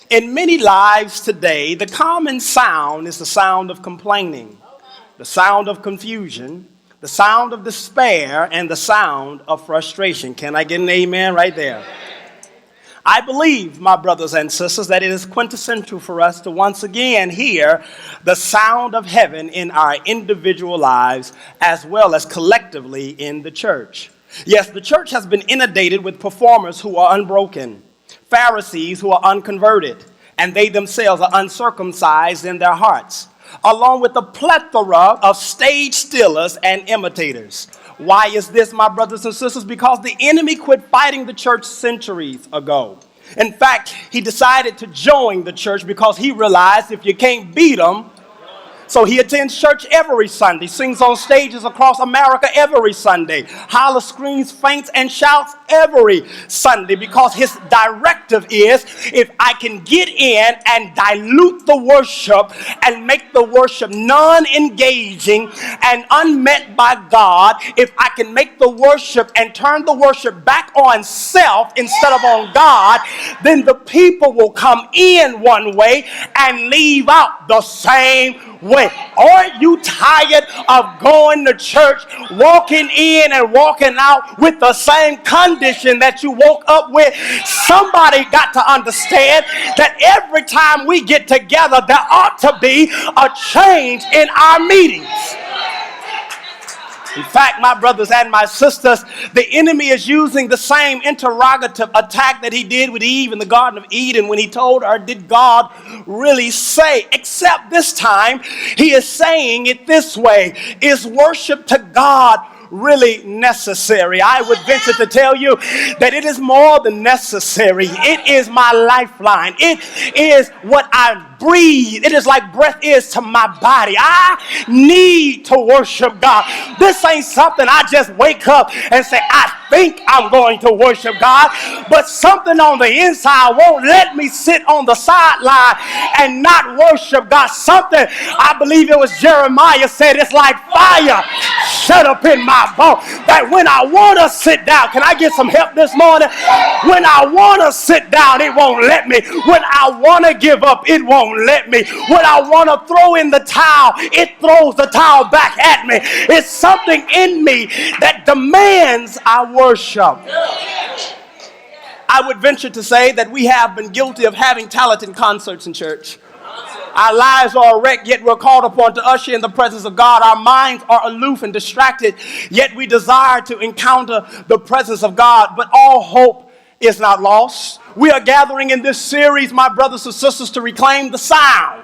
In many lives today, the common sound is the sound of complaining, the sound of confusion, the sound of despair, and the sound of frustration. Can I get an amen right there? I believe, my brothers and sisters, that it is quintessential for us to once again hear the sound of heaven in our individual lives as well as collectively in the church. Yes, the church has been inundated with performers who are unbroken, Pharisees who are unconverted, and they themselves are uncircumcised in their hearts, along with a plethora of stage stealers and imitators. Why is this, my brothers and sisters? Because the enemy quit fighting the church centuries ago. In fact, he decided to join the church because he realized if you can't beat them, so he attends church every Sunday, sings on stages across America every Sunday, hollers, screams, faints, and shouts every Sunday because his directive is if I can get in and dilute the worship and make the worship non-engaging and unmet by God, if I can make the worship and turn the worship back on self instead of on God, then the people will come in one way and leave out the same way. Aren't you tired of going to church, walking in and walking out with the same condition that you woke up with? Somebody got to understand that every time we get together, there ought to be a change in our meetings. In fact, my brothers and my sisters, the enemy is using the same interrogative attack that he did with Eve in the Garden of Eden when he told her, did God really say? Except this time, he is saying it this way: is worship to God really necessary? I would venture to tell you that it is more than necessary. It is my lifeline. It is what I breathe. It is like breath is to my body. I need to worship God. This ain't something I just wake up and say, I think I'm going to worship God, but something on the inside won't let me sit on the sideline and not worship God. Something, I believe it was Jeremiah said, it's like fire shut up in my bone, that when I want to sit down, can I get some help this morning? When I want to sit down, it won't let me. When I want to give up, it won't let me. When I want to throw in the towel, it throws the towel back at me. It's something in me that demands I worship. I would venture to say that we have been guilty of having talent in concerts in church. Our lives are a wreck, yet we're called upon to usher in the presence of God. Our minds are aloof and distracted, yet we desire to encounter the presence of God. But all hope is not lost. We are gathering in this series, my brothers and sisters, to reclaim the sound.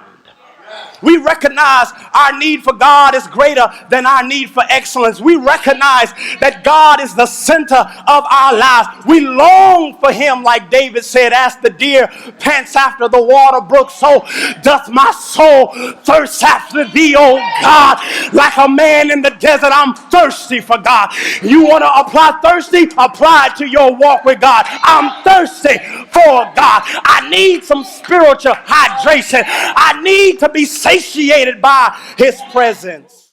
We recognize our need for God is greater than our need for excellence. We recognize that God is the center of our lives. We long for him, like David said, as the deer pants after the water brook, so doth my soul thirst after thee, O God. Like a man in the desert, I'm thirsty for God. You want to apply thirsty? Apply it to your walk with God. I'm thirsty for God. I need some spiritual hydration. I need to be satiated by his presence.